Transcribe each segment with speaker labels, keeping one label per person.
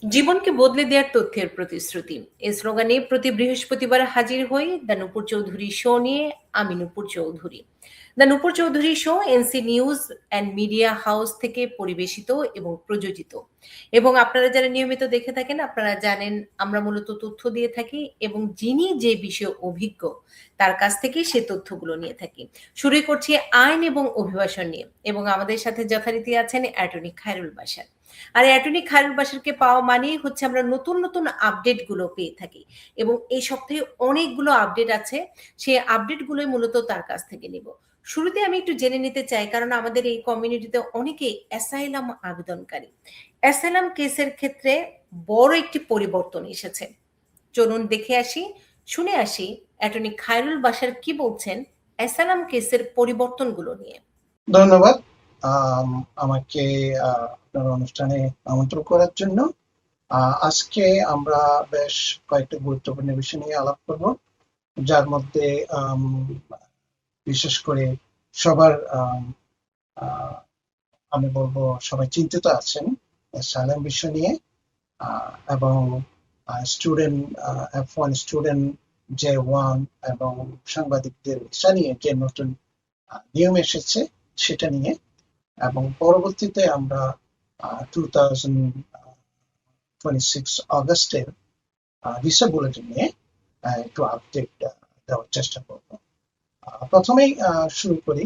Speaker 1: জীবনকে বদলে দেওয়ার তথ্যের প্রতিশ্রুতি এই স্লোগানে প্রতি বৃহস্পতিবার হাজির হই দ্য নূপুর চৌধুরী শো নিয়ে। আমি Nupur Chowdhury. The Nupur Chowdhury show NC news and media house থেকে পরিবেশিত এবং প্রযোজিত। এবং আপনারা যারা নিয়মিত দেখে থাকেন আপনারা জানেন আমরা মূলত তথ্য দিয়ে থাকি এবং যিনি যে বিষয়ে অভিজ্ঞ তার কাছ থেকেই সে তথ্যগুলো নিয়ে থাকি। শুরুই করছি আইন এবং অভিবাসন নিয়ে এবং আমাদের সাথে যথারীতি আছেন অ্যাটর্নি খায়রুল বাশার। আর অ্যাটর্নি খায়রুল বাশারকে পাওয়া মানেই হচ্ছে আমরা নতুন নতুন আপডেট গুলো পেয়ে থাকি এবং এই সপ্তাহে অনেকগুলো আপডেট আছে। সেই আপডেট গুলোই মূলত তার কাছ থেকে নিব। শুরুতে আমি একটু জেনে নিতে চাই কারণ আমাদের এই কমিউনিটিতে অনেকেই অ্যাসাইলাম আবেদনকারী। অ্যাসাইলাম কেসের ক্ষেত্রে বড় একটি পরিবর্তন এসেছে। চলুন দেখে আসি, শুনে আসি অ্যাটর্নি খায়রুল বাশার কি বলছেন অ্যাসাইলাম কেসের পরিবর্তনগুলো নিয়ে।
Speaker 2: ধন্যবাদ আমাকে আপনার অনুষ্ঠানে আমন্ত্রণ করার জন্য। আজকে আমরা বেশ কয়েকটা গুরুত্বপূর্ণ বিষয় নিয়ে আলাপ করব, যার মধ্যে বিশেষ করে সবার আমি বলবো সবাই চিন্তিত আছেন অ্যাসাইলাম বিষয় নিয়ে এবং স্টুডেন্ট F1 স্টুডেন্ট J1 এবং সাংবাদিকদের ভিসা নিয়ে যে নতুন নিয়ম এসেছে সেটা নিয়ে, এবং পরবর্তীতে আমরা 2026 অগস্টের ভিসা বুলেটিন নিয়ে একটু আপডেট দেওয়ার চেষ্টা করব। প্রথমেই শুরু করি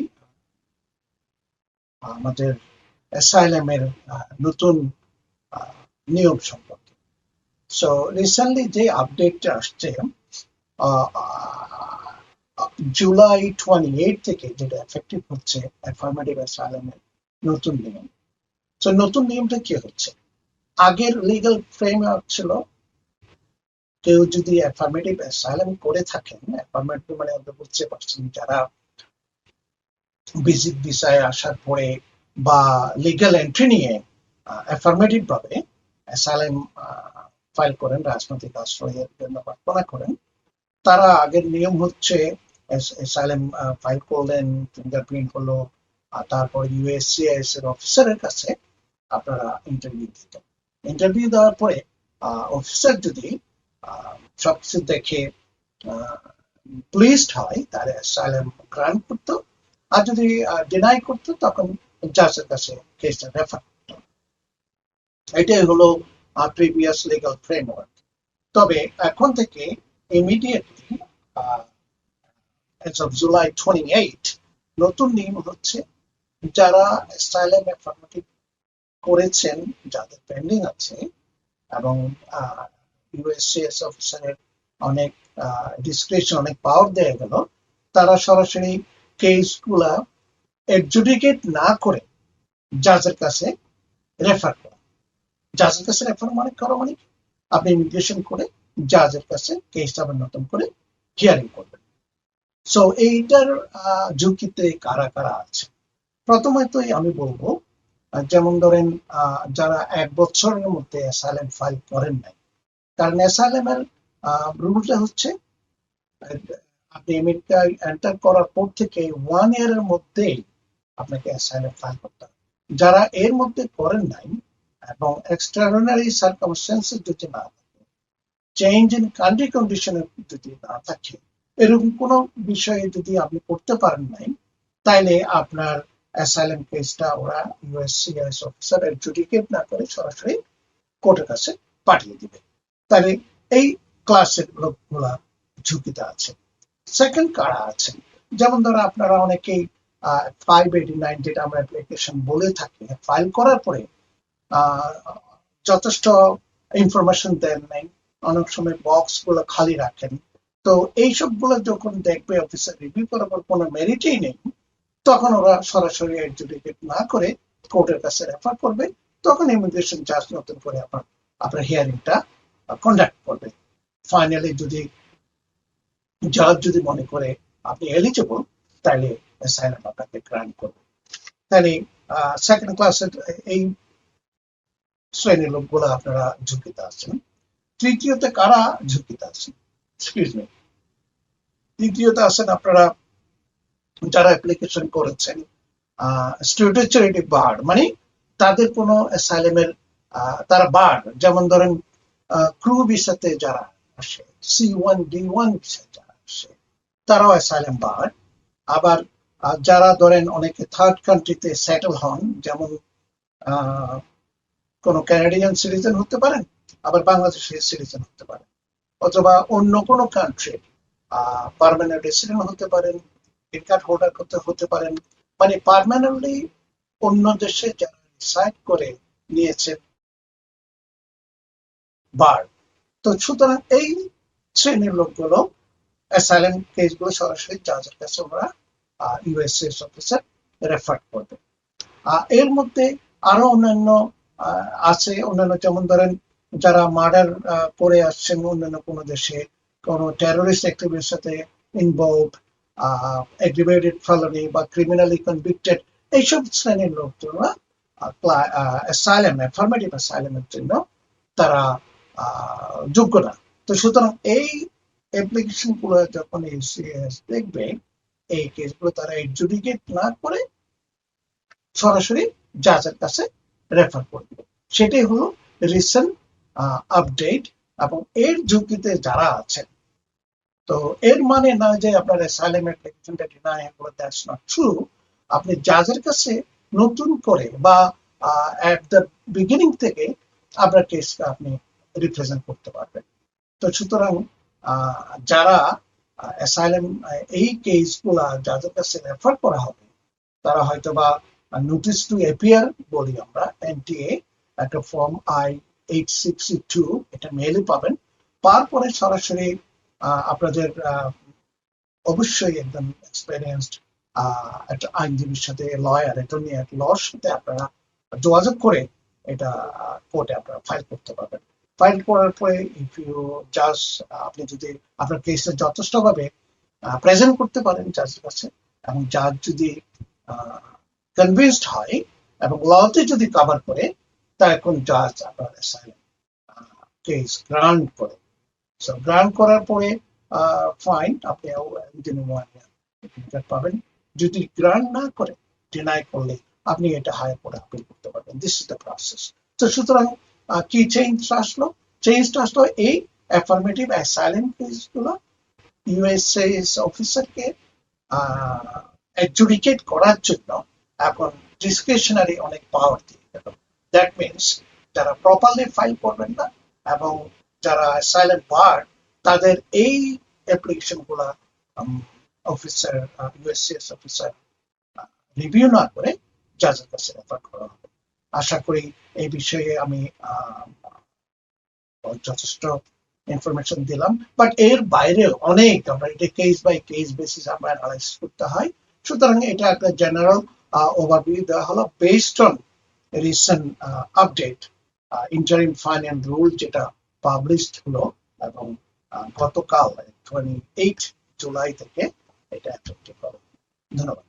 Speaker 2: আমাদের অ্যাসাইলামের নতুন নিয়ম সম্পর্কে। সো রিসেন্টলি যে আপডেটটা আসছে জুলাই 28 থেকে যেটা এফেক্টিভ হচ্ছে অ্যাফার্মেটিভ অ্যাসাইলামের নতুন নিয়ম। তো নতুন নিয়মটা কি হচ্ছে, আগের লিগ্যাল ফ্রেমওয়ার্ক ছিল কেউ যদি অ্যাফার্মেটিভ অ্যাসাইলাম করে থাকেন, অ্যাফার্মেটিভ মানে আপনি বুঝতে পারছেন যারা ভিজিট ভিসায় আসার পরে বা লিগ্যাল এন্ট্রি নিয়ে অ্যাফার্মেটিভ ভাবে অ্যাসাইলাম ফাইল করেন, রাজনৈতিক আশ্রয়ের জন্য প্রার্থনা করেন, তারা আগের নিয়ম হচ্ছে অ্যাসাইলাম ফাইল করলেন, ফিঙ্গারপ্রিন্ট হলো, তারপর ইউএসসিআইএস এর অফিসারের কাছে আপনারা ইন্টারভিউ দিতেন। ইন্টারভিউ দেওয়ার পরে অফিসার যদি সবকিছু দেখে প্লিজড হয় তার অ্যাসাইলাম গ্রান্ট করতো, আর যদি ডিনাই করতো তখন জাজের কাছে কেসটা রেফার করতো। এটাই হলো প্রিভিয়াস লিগ্যাল ফ্রেমওয়ার্ক। তবে এখন থেকে ইমিডিয়েটলি as of July 28 নতুন নিয়ম হচ্ছে যারা অ্যাসাইলাম অ্যাফার্মেটিভ করেছেন, যাদের পেন্ডিং আছে এবং ইউএসসিএস অফিসারের অনেক ডিসক্রিপশন, অনেক পাওয়ার দেয়া গেল, তারা সরাসরি কেসগুলা এডজুডিকেট না করে জাজের কাছে রেফার করা। জাজের কাছে রেফার মানে করো মানে আপনি ইমিগ্রেশন করে জাজের কাছে কেসটা আবার নতুন করে হিয়ারিং করবেন। সো এইটার ঝুঁকিতে কারা কারা আছে, প্রথমতই আমি বলবো যেমন ধরেন যারা 1 বছরের মধ্যে অ্যাসাইলাম ফাইল করেন নাই, কারণ অ্যাসাইলামের রুলটা হচ্ছে আপনি আমেরিকায় এন্টার করার পর থেকে 1 ইয়ারের মধ্যেই আপনাকে অ্যাসাইলাম ফাইল করতে হবে। যারা এর মধ্যে করেন নাই এবং এক্সট্রাঅর্ডিনারি সার্কামস্টেন্সেস যদি না থাকে, চেঞ্জ ইন কান্ট্রি কন্ডিশনে যদি না থাকে, এরকম কোনো বিষয়ে যদি আপনি করতে পারেন নাই, তাইলে আপনার অ্যাসাইলাম কেসটা ওরা ইউএসসিআইএস অফিসার এডজুডিকেট না করে সরাসরি কোর্টের কাছে পাঠিয়ে দিবে। তাহলে এই ক্লাসের লোকগুলা ঝুঁকিতে আছে। সেকেন্ড কারা আছেন, যেমন ধরো আপনারা অনেকেই 589 যেটা আমরা অ্যাপ্লিকেশন বলে থাকি, ফাইল করার পরে যথেষ্ট ইনফরমেশন দেন নাই, অনেক সময় বক্স গুলো খালি রাখেন। তো এইসব গুলো যখন দেখবে অফিসার রিভিউ করার পর কোনো মেরিটই নেই, তখন ওরা সরাসরি এডজুডিকেট না করে কোর্টের কাছে রেফার করবে, তখন ইমিগ্রেশন জাজ নতুন করে আপনার হিয়ারিংটা কন্ডাক্ট করবে। ফাইনালি যদি জাজ যদি মনে করে আপনি এলিজিবল, তাহলে অ্যাসাইলাম আপনাকে গ্রান্ট করবে। তাহলে সেকেন্ড ক্লাসের এই শ্রেণীর লোকগুলো আপনারা ঝুঁকিতে আছেন। তৃতীয়তে কারা ঝুঁকিতে আছেন, এক্সকিউজ মি, তৃতীয়তে আছেন আপনারা যারা অ্যাপ্লিকেশন করেছেন স্টুডেন্ট বার, মানে তাদের কোনো অ্যাসাইলামের তারা বার, যেমন ধরেন ক্রু ভিসাতে যারা আসে, C1D1 ভিসাতে যারা আসে, তারাও অ্যাসাইলাম বার। আবার যারা ধরেন অনেকে থার্ড কান্ট্রিতে সেটেল হন, যেমন কোনো ক্যানাডিয়ান সিটিজেন হতে পারেন, আবার বাংলাদেশের সিটিজেন হতে পারেন, অথবা অন্য কোনো কান্ট্রির পার্মানেন্ট রেসিডেন্ট হতে পারেন, গ্রিন কার্ড হোল্ডার হতে পারেন, মানে পার্মানেন্টলি অন্য দেশে যারা রিসাইড করে নিয়েছে বার। তো সুতরাং এই শ্রেণীর লোকগুলো অ্যাসাইলাম কেসগুলো সরাসরি জাজের কাছে ওরা ইউএসএস অফিসার রেফার করবে। এর মধ্যে আরো অন্যান্য আছে, অন্যান্য যেমন ধরেন যারা মার্ডার করে আসছেন অন্যান্য কোনো দেশে, কোনো টেরোরিস্ট অ্যাক্টিভিটির সাথে ইনভলভ, এগ্রিভেটেড ফেলনি বা ক্রিমিনালি কনভিক্টেড, এইসব শ্রেণীর লোকজনরা অ্যাসাইলাম, অ্যাফার্মেটিভ অ্যাসাইলামের জন্য তারা যোগ্য না। তো সুতরাং এই অ্যাপ্লিকেশন গুলো যখন ইউসিএস দেখবে, এই কেসগুলো তারা এডজুডিকেট না করে সরাসরি জাজের কাছে রেফার করবে। সেটাই হলো রিসেন্ট আপডেট। এবং এর ঝুঁকিতে যারা আছেন, তো এর মানে না যে আপনার অ্যাসাইলাম অ্যাপ্লিকেশনটা ডিনাই হলো, দ্যাটস নট ট্রু। আপনি জাজের কাছে নতুন করে বা এট দ্য বিগিনিং থেকে আপনার কেসটা আপনি রিপ্রেজেন্ট করতে পারবেন। তো সুতরাং যারা অ্যাসাইলাম এই কেসগুলা যাদের কাছে রেফার করা হবে, তারা হয়তো বা নোটিস টু অ্যাপিয়ার বলি আমরা, এনটিএ, একটা ফর্ম I-862, এটা মেইলে পাবেন। পাওয়ার পরে সরাসরি আপনাদের অবশ্যই একদম এক্সপেরিয়েন্সড একটা আইনজীবীর সাথে, লয়ার, অ্যাটর্নি অ্যাট লর সাথে আপনারা যোগাযোগ করে এটা কোর্টে আপনারা ফাইল করতে পারবেন। ফাইল করার পরে ইফ ইউ জাজ, আপনি যদি আপনার কেসটা যথেষ্টভাবে প্রেজেন্ট করতে পারেন জাজের কাছে, এবং জাজ যদি কনভিন্সড হয় এবং লতে যদি কভার করে, তখন জাজ আপনার অ্যাসাইলাম কেস গ্রান্ট করে। সো গ্রান্ট করার পরে ফাইন, আপনি উইদিন 1 ইয়ার পাবেন। যদি গ্রান্ট না করে, ডিনাই করলে, আপনি এটা হায়ার করে আপিল করতে পারবেন। This is the process. তো সুতরাং কি চেঞ্জটা আসলো? চেঞ্জটা আসলো এই অ্যাফার্মেটিভ অ্যাসাইলাম কেসগুলো ইউএসএস অফিসারকে অ্যাডজুডিকেট করার জন্য এখন ডিসক্রিশনারি অনেক পাওয়ার দিয়ে গেল। দ্যাট মিনস যারা প্রপারলি ফাইল করবেন না এবং যারা অ্যাসাইলাম বার, তাদের এই অ্যাপ্লিকেশন গুলা অফিসার, ইউএসসিএস অফিসার রিভিউ না করে জাজের কাছে রেফার করা হবে। আশা করি এই বিষয়ে আমি যথেষ্ট ইনফরমেশন দিলাম। বাট এর বাইরেও অনেক, আমরা এটা কেস বাই কেস বেসিস আমরা অ্যানালাইসিস করতে হয়। সুতরাং এটা একটা জেনারেল ওভারভিউ দেওয়া হলো based on recent update interim fine and rule, যেটা পাবলিশড হলো এবং গতকাল 28 জুলাই থেকে এটা এফেক্টিভ হবে। ধন্যবাদ।